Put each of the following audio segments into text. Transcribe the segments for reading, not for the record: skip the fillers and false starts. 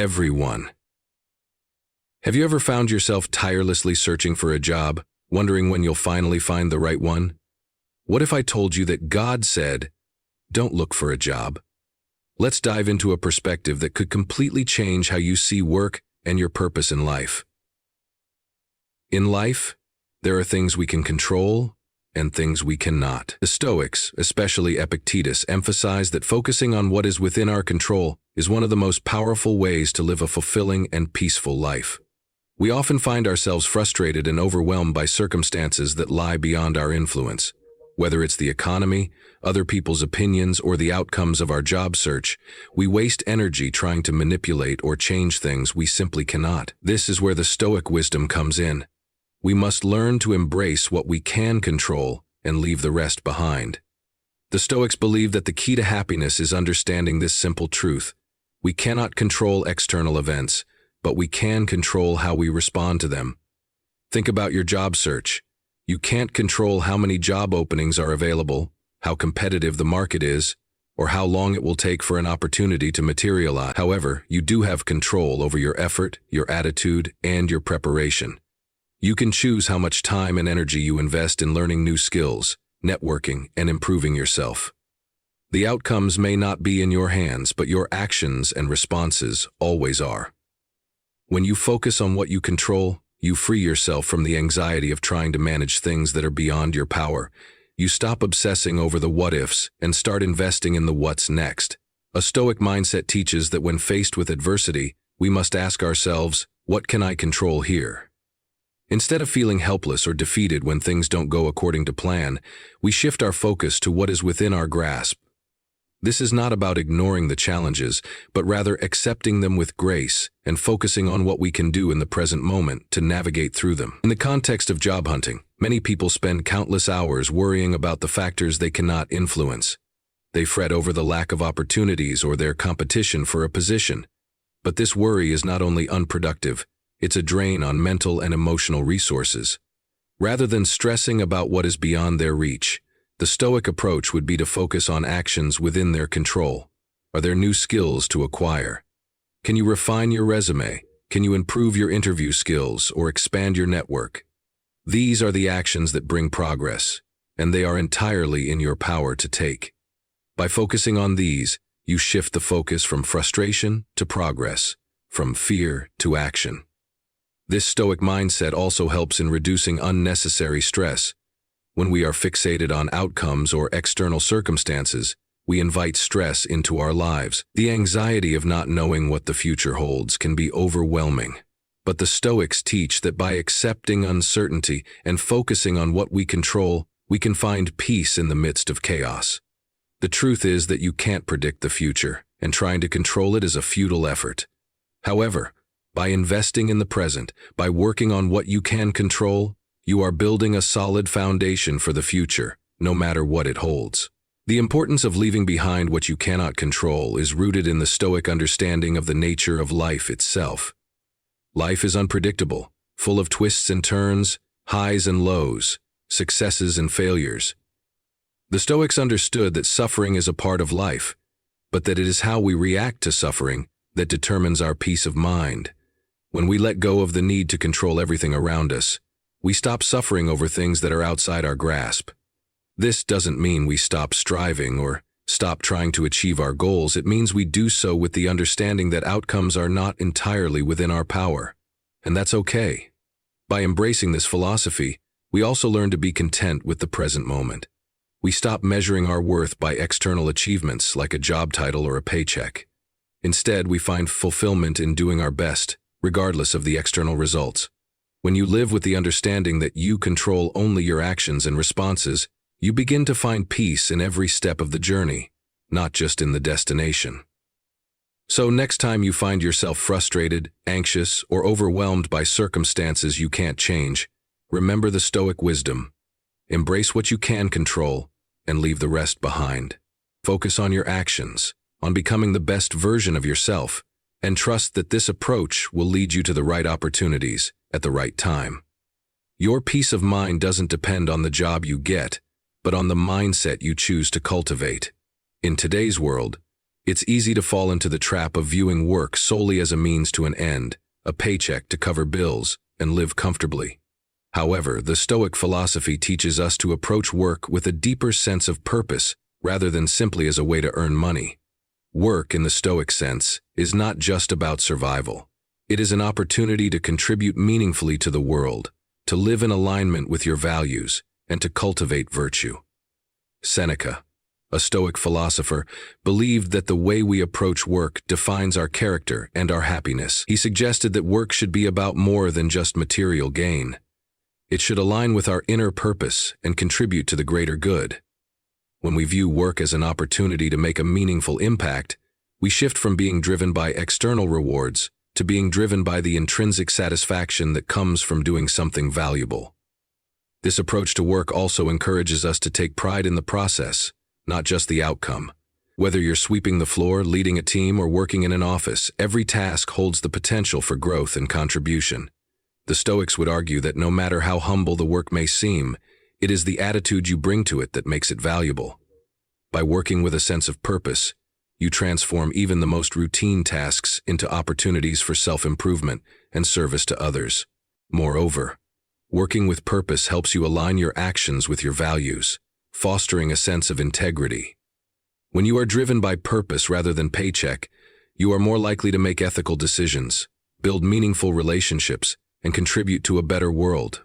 Everyone. Have you ever found yourself tirelessly searching for a job, wondering when you'll finally find the right one? What if I told you that God said, don't look for a job? Let's dive into a perspective that could completely change how you see work and your purpose in life. In life, there are things we can control and things we cannot. The Stoics, especially Epictetus, emphasize that focusing on what is within our control is one of the most powerful ways to live a fulfilling and peaceful life. We often find ourselves frustrated and overwhelmed by circumstances that lie beyond our influence. Whether it's the economy, other people's opinions, or the outcomes of our job search, we waste energy trying to manipulate or change things we simply cannot. This is where the Stoic wisdom comes in. We must learn to embrace what we can control and leave the rest behind. The Stoics believe that the key to happiness is understanding this simple truth. We cannot control external events, but we can control how we respond to them. Think about your job search. You can't control how many job openings are available, how competitive the market is, or how long it will take for an opportunity to materialize. However, you do have control over your effort, your attitude, and your preparation. You can choose how much time and energy you invest in learning new skills, networking, and improving yourself. The outcomes may not be in your hands, but your actions and responses always are. When you focus on what you control, you free yourself from the anxiety of trying to manage things that are beyond your power. You stop obsessing over the what-ifs and start investing in the what's next. A Stoic mindset teaches that when faced with adversity, we must ask ourselves, what can I control here? Instead of feeling helpless or defeated when things don't go according to plan, we shift our focus to what is within our grasp. This is not about ignoring the challenges, but rather accepting them with grace and focusing on what we can do in the present moment to navigate through them. In the context of job hunting, many people spend countless hours worrying about the factors they cannot influence. They fret over the lack of opportunities or their competition for a position. But this worry is not only unproductive, it's a drain on mental and emotional resources. Rather than stressing about what is beyond their reach, the Stoic approach would be to focus on actions within their control. Are there new skills to acquire? Can you refine your resume? Can you improve your interview skills or expand your network? These are the actions that bring progress, and they are entirely in your power to take. By focusing on these, you shift the focus from frustration to progress, from fear to action. This Stoic mindset also helps in reducing unnecessary stress. When we are fixated on outcomes or external circumstances, we invite stress into our lives. The anxiety of not knowing what the future holds can be overwhelming. But the Stoics teach that by accepting uncertainty and focusing on what we control, we can find peace in the midst of chaos. The truth is that you can't predict the future, and trying to control it is a futile effort. However, by investing in the present, by working on what you can control, you are building a solid foundation for the future, no matter what it holds. The importance of leaving behind what you cannot control is rooted in the Stoic understanding of the nature of life itself. Life is unpredictable, full of twists and turns, highs and lows, successes and failures. The Stoics understood that suffering is a part of life, but that it is how we react to suffering that determines our peace of mind. When we let go of the need to control everything around us, we stop suffering over things that are outside our grasp. This doesn't mean we stop striving or stop trying to achieve our goals. It means we do so with the understanding that outcomes are not entirely within our power, and that's okay. By embracing this philosophy, we also learn to be content with the present moment. We stop measuring our worth by external achievements like a job title or a paycheck. Instead, we find fulfillment in doing our best, regardless of the external results. When you live with the understanding that you control only your actions and responses, you begin to find peace in every step of the journey, not just in the destination. So next time you find yourself frustrated, anxious, or overwhelmed by circumstances you can't change, remember the Stoic wisdom. Embrace what you can control and leave the rest behind. Focus on your actions, on becoming the best version of yourself, and trust that this approach will lead you to the right opportunities at the right time. Your peace of mind doesn't depend on the job you get, but on the mindset you choose to cultivate. In today's world, It's easy to fall into the trap of viewing work solely as a means to an end, a paycheck to cover bills, and live comfortably. However, the Stoic philosophy teaches us to approach work with a deeper sense of purpose rather than simply as a way to earn money. Work, in the Stoic sense, is not just about survival. It is an opportunity to contribute meaningfully to the world, to live in alignment with your values, and to cultivate virtue. Seneca, a Stoic philosopher, believed that the way we approach work defines our character and our happiness. He suggested that work should be about more than just material gain. It should align with our inner purpose and contribute to the greater good. When we view work as an opportunity to make a meaningful impact, we shift from being driven by external rewards to being driven by the intrinsic satisfaction that comes from doing something valuable. This approach to work also encourages us to take pride in the process, not just the outcome. Whether you're sweeping the floor, leading a team, or working in an office, every task holds the potential for growth and contribution. The Stoics would argue that no matter how humble the work may seem, it is the attitude you bring to it that makes it valuable. By working with a sense of purpose, you transform even the most routine tasks into opportunities for self-improvement and service to others. Moreover, working with purpose helps you align your actions with your values, fostering a sense of integrity. When you are driven by purpose rather than paycheck, you are more likely to make ethical decisions, build meaningful relationships, and contribute to a better world.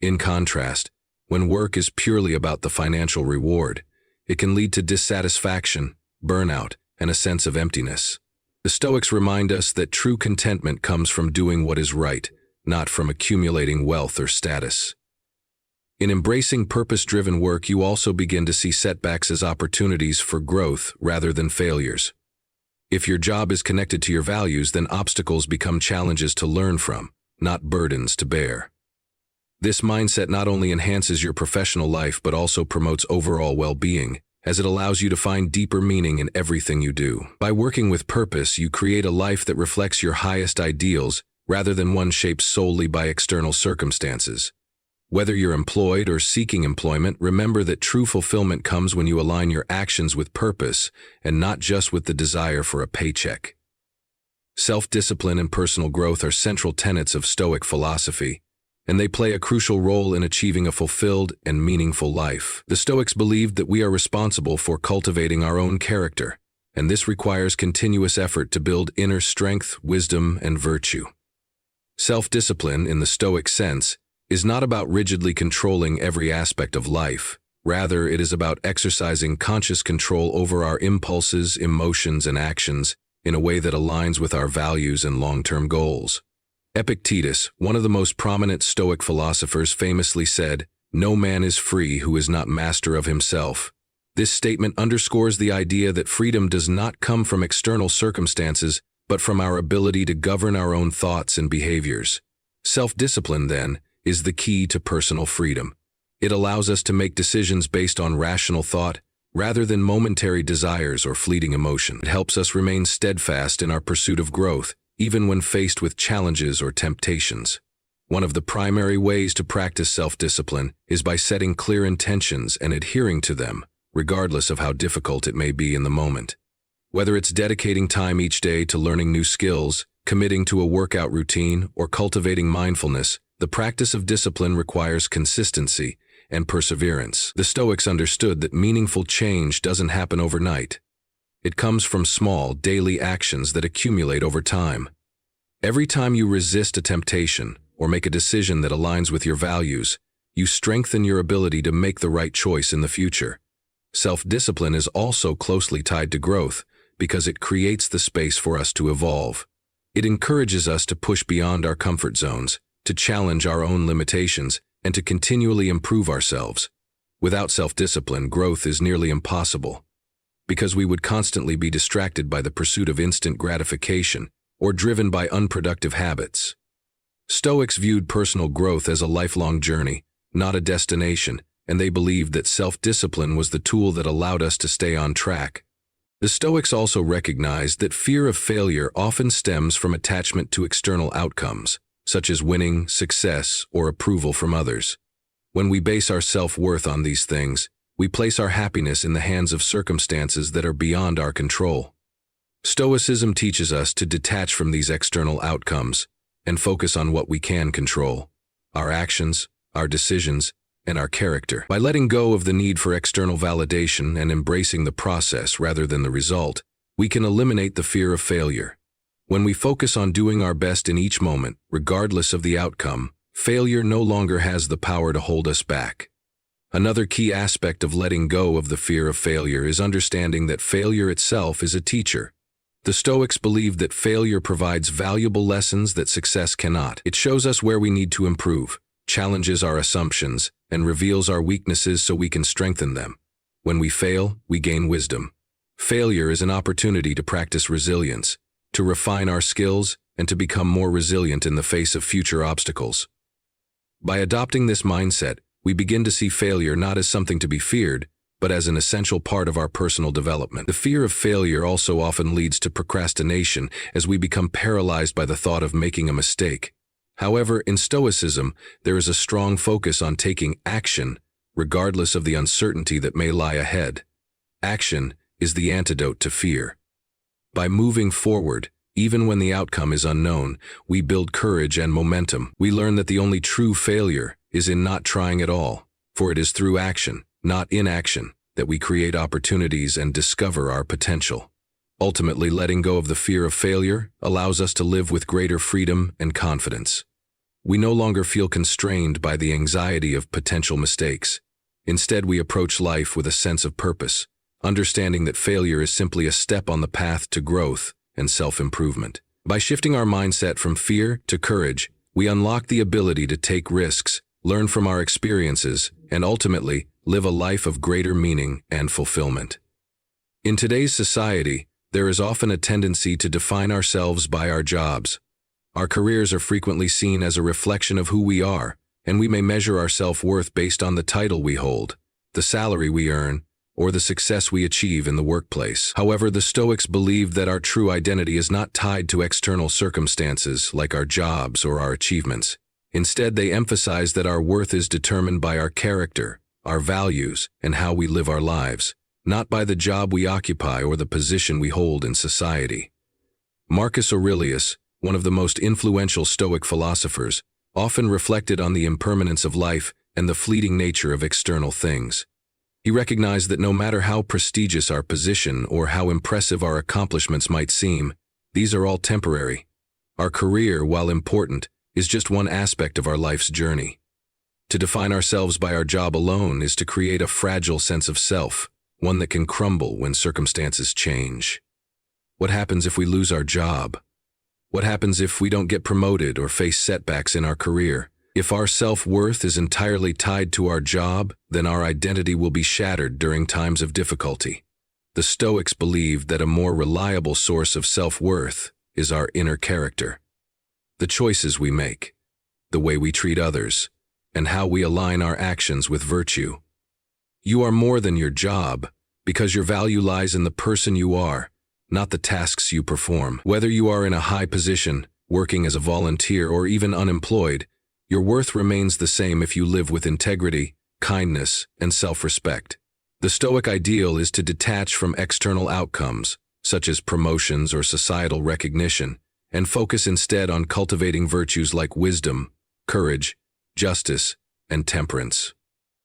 In contrast, when work is purely about the financial reward, it can lead to dissatisfaction, burnout, and a sense of emptiness. The Stoics remind us that true contentment comes from doing what is right, not from accumulating wealth or status. In embracing purpose-driven work, you also begin to see setbacks as opportunities for growth rather than failures. If your job is connected to your values, then obstacles become challenges to learn from, not burdens to bear. This mindset not only enhances your professional life but also promotes overall well-being, as it allows you to find deeper meaning in everything you do. By working with purpose, you create a life that reflects your highest ideals rather than one shaped solely by external circumstances. Whether you're employed or seeking employment, remember that true fulfillment comes when you align your actions with purpose and not just with the desire for a paycheck. Self-discipline and personal growth are central tenets of Stoic philosophy, and they play a crucial role in achieving a fulfilled and meaningful life. The Stoics believed that we are responsible for cultivating our own character, and this requires continuous effort to build inner strength, wisdom, and virtue. Self-discipline, in the Stoic sense, is not about rigidly controlling every aspect of life. Rather, it is about exercising conscious control over our impulses, emotions, and actions in a way that aligns with our values and long-term goals. Epictetus, one of the most prominent Stoic philosophers, famously said, "No man is free who is not master of himself." This statement underscores the idea that freedom does not come from external circumstances, but from our ability to govern our own thoughts and behaviors. Self-discipline, then, is the key to personal freedom. It allows us to make decisions based on rational thought, rather than momentary desires or fleeting emotion. It helps us remain steadfast in our pursuit of growth, even when faced with challenges or temptations. One of the primary ways to practice self-discipline is by setting clear intentions and adhering to them, regardless of how difficult it may be in the moment. Whether it's dedicating time each day to learning new skills, committing to a workout routine, or cultivating mindfulness, the practice of discipline requires consistency and perseverance. The Stoics understood that meaningful change doesn't happen overnight. It comes from small, daily actions that accumulate over time. Every time you resist a temptation or make a decision that aligns with your values, you strengthen your ability to make the right choice in the future. Self-discipline is also closely tied to growth because it creates the space for us to evolve. It encourages us to push beyond our comfort zones, to challenge our own limitations, and to continually improve ourselves. Without self-discipline, growth is nearly impossible, because we would constantly be distracted by the pursuit of instant gratification or driven by unproductive habits. Stoics viewed personal growth as a lifelong journey, not a destination, and they believed that self-discipline was the tool that allowed us to stay on track. The Stoics also recognized that fear of failure often stems from attachment to external outcomes, such as winning, success, or approval from others. When we base our self-worth on these things, we place our happiness in the hands of circumstances that are beyond our control. Stoicism teaches us to detach from these external outcomes and focus on what we can control: our actions, our decisions, and our character. By letting go of the need for external validation and embracing the process rather than the result, we can eliminate the fear of failure. When we focus on doing our best in each moment, regardless of the outcome, failure no longer has the power to hold us back. Another key aspect of letting go of the fear of failure is understanding that failure itself is a teacher. The Stoics believed that failure provides valuable lessons that success cannot. It shows us where we need to improve, challenges our assumptions, and reveals our weaknesses so we can strengthen them. When we fail, we gain wisdom. Failure is an opportunity to practice resilience, to refine our skills, and to become more resilient in the face of future obstacles. By adopting this mindset, we begin to see failure not as something to be feared, but as an essential part of our personal development. The fear of failure also often leads to procrastination as we become paralyzed by the thought of making a mistake. However, in Stoicism, there is a strong focus on taking action, regardless of the uncertainty that may lie ahead. Action is the antidote to fear. By moving forward, even when the outcome is unknown, we build courage and momentum. We learn that the only true failure is in not trying at all, for it is through action, not inaction, that we create opportunities and discover our potential. Ultimately, letting go of the fear of failure allows us to live with greater freedom and confidence. We no longer feel constrained by the anxiety of potential mistakes. Instead, we approach life with a sense of purpose, understanding that failure is simply a step on the path to growth and self-improvement. By shifting our mindset from fear to courage, we unlock the ability to take risks, learn from our experiences, and ultimately live a life of greater meaning and fulfillment. In today's society, there is often a tendency to define ourselves by our jobs. Our careers are frequently seen as a reflection of who we are, and we may measure our self-worth based on the title we hold, the salary we earn, or the success we achieve in the workplace. However, the Stoics believe that our true identity is not tied to external circumstances like our jobs or our achievements. Instead, they emphasize that our worth is determined by our character, our values, and how we live our lives, not by the job we occupy or the position we hold in society. Marcus Aurelius, one of the most influential Stoic philosophers, often reflected on the impermanence of life and the fleeting nature of external things. He recognized that no matter how prestigious our position or how impressive our accomplishments might seem, these are all temporary. Our career, while important, is just one aspect of our life's journey. To define ourselves by our job alone is to create a fragile sense of self, one that can crumble when circumstances change. What happens if we lose our job? What happens if we don't get promoted or face setbacks in our career? If our self-worth is entirely tied to our job, then our identity will be shattered during times of difficulty. The Stoics believed that a more reliable source of self-worth is our inner character. The choices we make, the way we treat others, and how we align our actions with virtue. You are more than your job, because your value lies in the person you are, not the tasks you perform. Whether you are in a high position, working as a volunteer, or even unemployed, your worth remains the same if you live with integrity, kindness, and self-respect. The Stoic ideal is to detach from external outcomes, such as promotions or societal recognition, and focus instead on cultivating virtues like wisdom, courage, justice, and temperance.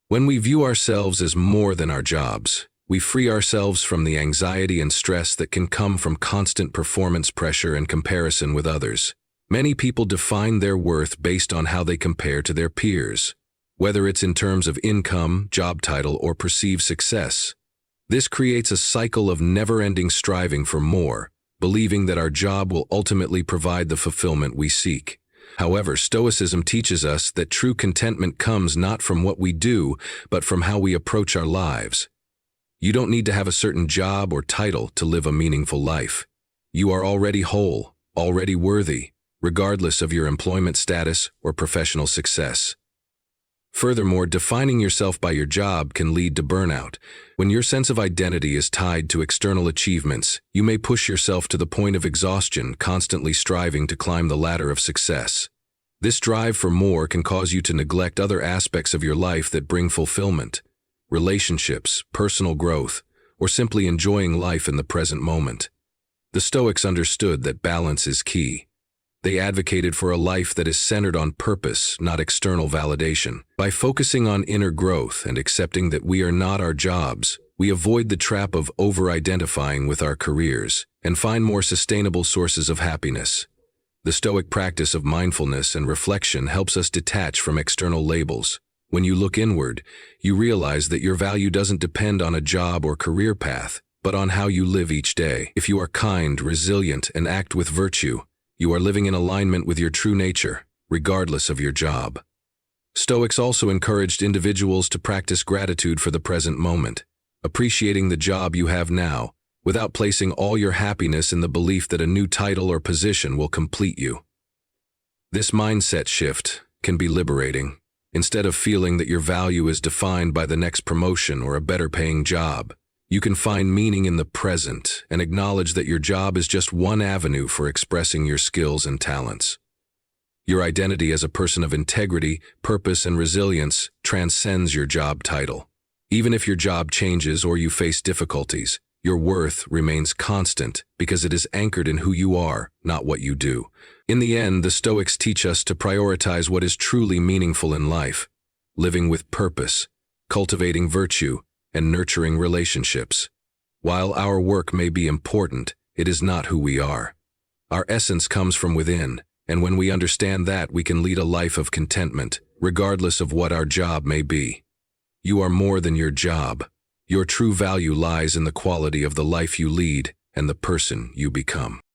When we view ourselves as more than our jobs, we free ourselves from the anxiety and stress that can come from constant performance pressure and comparison with others. Many people define their worth based on how they compare to their peers, whether it's in terms of income, job title, or perceived success. This creates a cycle of never-ending striving for more, believing that our job will ultimately provide the fulfillment we seek. However, Stoicism teaches us that true contentment comes not from what we do, but from how we approach our lives. You don't need to have a certain job or title to live a meaningful life. You are already whole, already worthy, regardless of your employment status or professional success. Furthermore, defining yourself by your job can lead to burnout. When your sense of identity is tied to external achievements, you may push yourself to the point of exhaustion, constantly striving to climb the ladder of success. This drive for more can cause you to neglect other aspects of your life that bring fulfillment, relationships, personal growth, or simply enjoying life in the present moment. The Stoics understood that balance is key. They advocated for a life that is centered on purpose, not external validation. By focusing on inner growth and accepting that we are not our jobs, we avoid the trap of over-identifying with our careers and find more sustainable sources of happiness. The Stoic practice of mindfulness and reflection helps us detach from external labels. When you look inward, you realize that your value doesn't depend on a job or career path, but on how you live each day. If you are kind, resilient, and act with virtue, you are living in alignment with your true nature, regardless of your job. Stoics also encouraged individuals to practice gratitude for the present moment, appreciating the job you have now, without placing all your happiness in the belief that a new title or position will complete you. This mindset shift can be liberating. Instead of feeling that your value is defined by the next promotion or a better-paying job, you can find meaning in the present and acknowledge that your job is just one avenue for expressing your skills and talents. Your identity as a person of integrity, purpose, and resilience transcends your job title. Even if your job changes or you face difficulties, your worth remains constant because it is anchored in who you are, not what you do. In the end, the Stoics teach us to prioritize what is truly meaningful in life, living with purpose, cultivating virtue, and nurturing relationships. While our work may be important, it is not who we are. Our essence comes from within, and when we understand that, we can lead a life of contentment, regardless of what our job may be. You are more than your job. Your true value lies in the quality of the life you lead and the person you become.